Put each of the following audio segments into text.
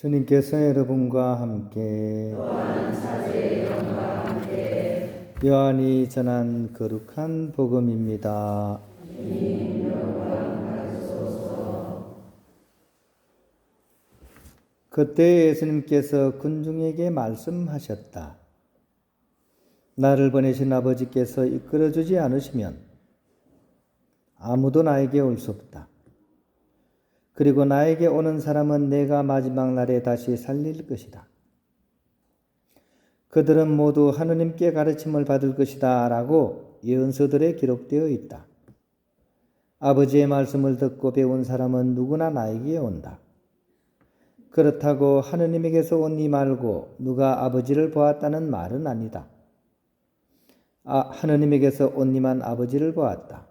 주님께서 여러분과 함께 요한이 전한 거룩한 복음입니다. 그때 예수님께서 군중에게 말씀하셨다. 나를 보내신 아버지께서 이끌어주지 않으시면 아무도 나에게 올 수 없다. 그리고 나에게 오는 사람은 내가 마지막 날에 다시 살릴 것이다. 그들은 모두 하느님께 가르침을 받을 것이다 라고 예언서들에 기록되어 있다. 아버지의 말씀을 듣고 배운 사람은 누구나 나에게 온다. 그렇다고 하느님에게서 온 이 말고 누가 아버지를 보았다는 말은 아니다. 하느님에게서 온 이만 아버지를 보았다.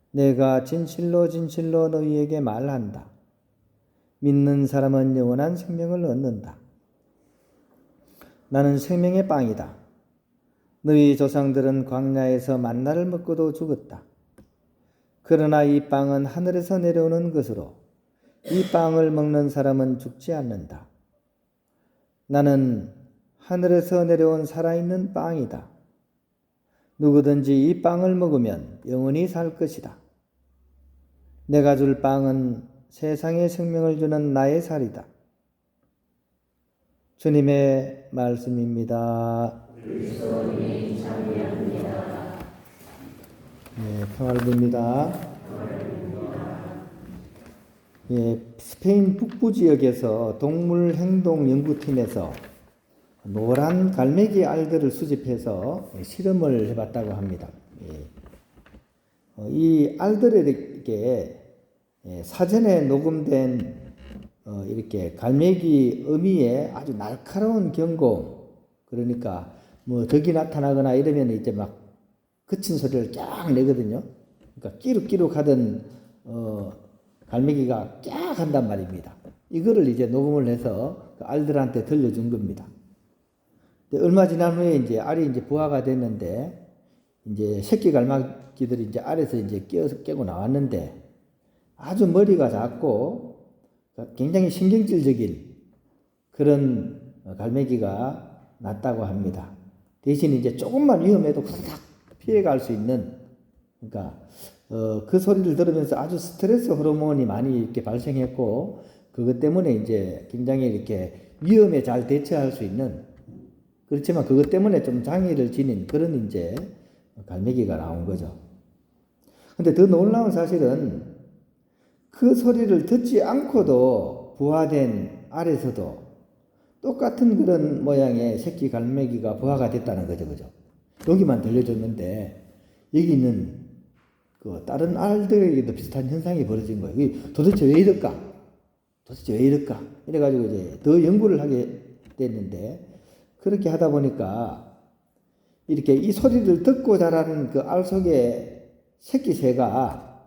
내가 진실로 진실로 너희에게 말한다. 믿는 사람은 영원한 생명을 얻는다. 나는 생명의 빵이다. 너희 조상들은 광야에서 만나를 먹고도 죽었다. 그러나 이 빵은 하늘에서 내려오는 것으로 이 빵을 먹는 사람은 죽지 않는다. 나는 하늘에서 내려온 살아있는 빵이다. 누구든지 이 빵을 먹으면 영원히 살 것이다. 내가 줄 빵은 세상에 생명을 주는 나의 살이다. 주님의 말씀입니다. 그리스도님 찬미합니다. 네, 평화를 빕니다. 스페인 북부 지역에서 동물행동연구팀에서 노란 갈매기 알들을 수집해서 실험을 해봤다고 합니다. 이 알들에게 사전에 녹음된 이렇게 갈매기 어미의 아주 날카로운 경고음, 그러니까 뭐 덕이 나타나거나 이러면 이제 막 거친 소리를 쫙 내거든요. 그러니까 끼룩끼룩 하던 갈매기가 쫙 한단 말입니다. 이거를 이제 녹음을 해서 그 알들한테 들려준 겁니다. 얼마 지난 후에 이제 알이 이제 부화가 됐는데, 이제 새끼 갈매기들이 이제 알에서 이제 깨고 나왔는데, 아주 머리가 작고 굉장히 신경질적인 그런 갈매기가 났다고 합니다. 대신 이제 조금만 위험해도 후다닥 피해갈 수 있는, 그러니까 그 소리를 들으면서 아주 스트레스 호르몬이 많이 이렇게 발생했고, 그것 때문에 이제 굉장히 이렇게 위험에 잘 대처할 수 있는, 그렇지만 그것 때문에 좀 장애를 지닌 그런 이제 갈매기가 나온 거죠. 근데 더 놀라운 사실은 그 소리를 듣지 않고도 부화된 알에서도 똑같은 그런 모양의 새끼 갈매기가 부화가 됐다는 거죠. 그죠? 여기만 들려줬는데 여기 있는 그 다른 알들에게도 비슷한 현상이 벌어진 거예요. 이게 도대체 왜 이럴까? 이래가지고 이제 더 연구를 하게 됐는데, 그렇게 하다 보니까 이렇게 이 소리를 듣고 자라는 그 알 속의 새끼 새가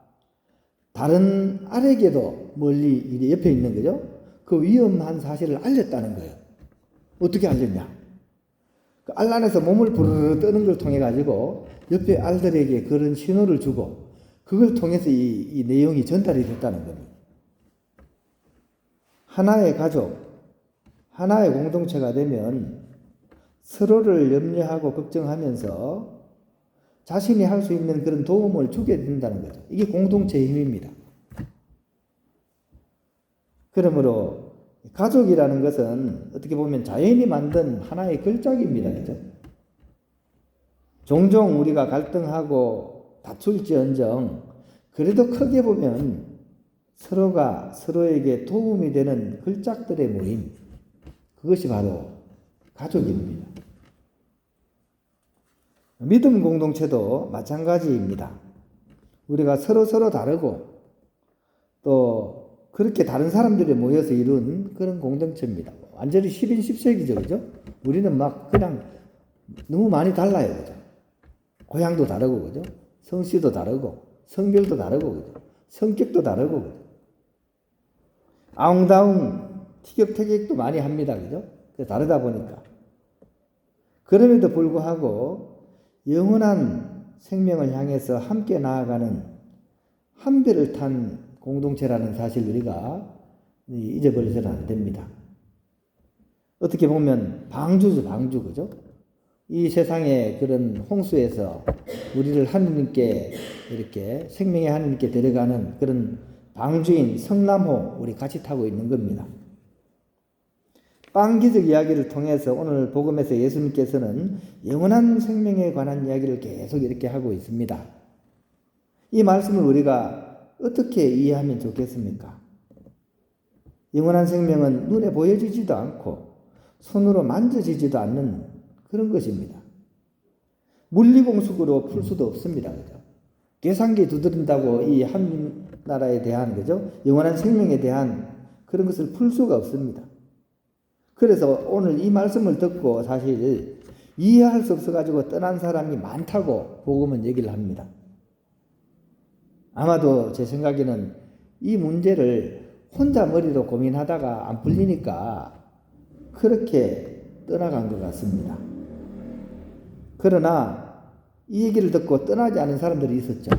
다른 알에게도 멀리 옆에 있는 거죠. 그 위험한 사실을 알렸다는 거예요. 어떻게 알렸냐? 그 알 안에서 몸을 부르르 떠는 걸 통해 가지고 옆에 알들에게 그런 신호를 주고, 그걸 통해서 이 내용이 전달이 됐다는 겁니다. 하나의 가족, 하나의 공동체가 되면 서로를 염려하고 걱정하면서 자신이 할 수 있는 그런 도움을 주게 된다는 거죠. 이게 공동체의 힘입니다. 그러므로 가족이라는 것은 어떻게 보면 자연이 만든 하나의 걸작입니다. 그죠? 종종 우리가 갈등하고 다툴지언정 그래도 크게 보면 서로가 서로에게 도움이 되는 걸작들의 모임, 그것이 바로 가족입니다. 믿음 공동체도 마찬가지입니다. 우리가 서로 다르고 또 그렇게 다른 사람들이 모여서 이룬 그런 공동체입니다. 완전히 10인 10색이죠. 그죠? 우리는 막 그냥 너무 많이 달라요. 그죠? 고향도 다르고, 그죠? 성씨도 다르고, 성별도 다르고, 그죠? 성격도 다르고, 그죠? 아웅다웅 티격태격도 많이 합니다. 그죠? 다르다 보니까. 그럼에도 불구하고 영원한 생명을 향해서 함께 나아가는 한 배를 탄 공동체라는 사실 우리가 잊어버려서는 안 됩니다. 어떻게 보면 방주죠, 방주, 그죠? 이 세상의 그런 홍수에서 우리를 하느님께 이렇게 생명의 하느님께 데려가는 그런 방주인 성남호 우리 같이 타고 있는 겁니다. 빵기적 이야기를 통해서 오늘 복음에서 예수님께서는 영원한 생명에 관한 이야기를 계속 이렇게 하고 있습니다. 이 말씀을 우리가 어떻게 이해하면 좋겠습니까? 영원한 생명은 눈에 보여지지도 않고 손으로 만져지지도 않는 그런 것입니다. 물리공식으로 풀 수도 없습니다. 그죠? 계산기 두드린다고 이 한 나라에 대한, 그죠? 영원한 생명에 대한 그런 것을 풀 수가 없습니다. 그래서 오늘 이 말씀을 듣고 사실 이해할 수 없어가지고 떠난 사람이 많다고 복음은 얘기를 합니다. 아마도 제 생각에는 이 문제를 혼자 머리로 고민하다가 안 풀리니까 그렇게 떠나간 것 같습니다. 그러나 이 얘기를 듣고 떠나지 않은 사람들이 있었죠.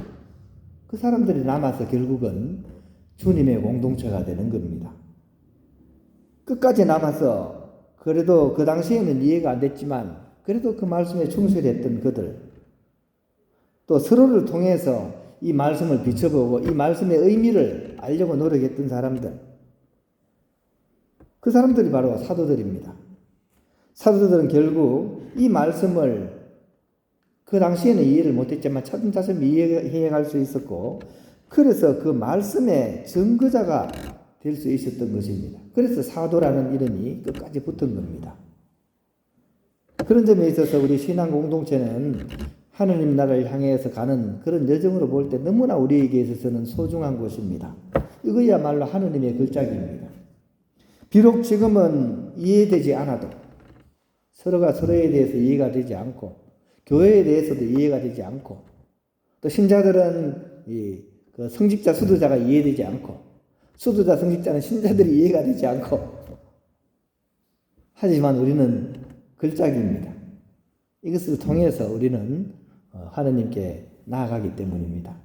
그 사람들이 남아서 결국은 주님의 공동체가 되는 겁니다. 끝까지 남아서 그래도 그 당시에는 이해가 안 됐지만 그래도 그 말씀에 충실했던 그들, 또 서로를 통해서 이 말씀을 비춰보고 이 말씀의 의미를 알려고 노력했던 사람들, 그 사람들이 바로 사도들입니다. 사도들은 결국 이 말씀을 그 당시에는 이해를 못했지만 차츰차츰 이해할 수 있었고, 그래서 그 말씀의 증거자가 될 수 있었던 것입니다. 그래서 사도라는 이름이 끝까지 붙은 겁니다. 그런 점에 있어서 우리 신앙 공동체는 하느님 나라를 향해서 가는 그런 여정으로 볼 때 너무나 우리에게 있어서는 소중한 곳입니다. 이거야말로 하느님의 걸작입니다. 비록 지금은 이해되지 않아도, 서로가 서로에 대해서 이해가 되지 않고, 교회에 대해서도 이해가 되지 않고, 또 신자들은 그 성직자 수도자가 이해되지 않고, 수도자 성직자는 신자들이 이해가 되지 않고, 하지만 우리는 걸작입니다. 이것을 통해서 우리는 하느님께 나아가기 때문입니다.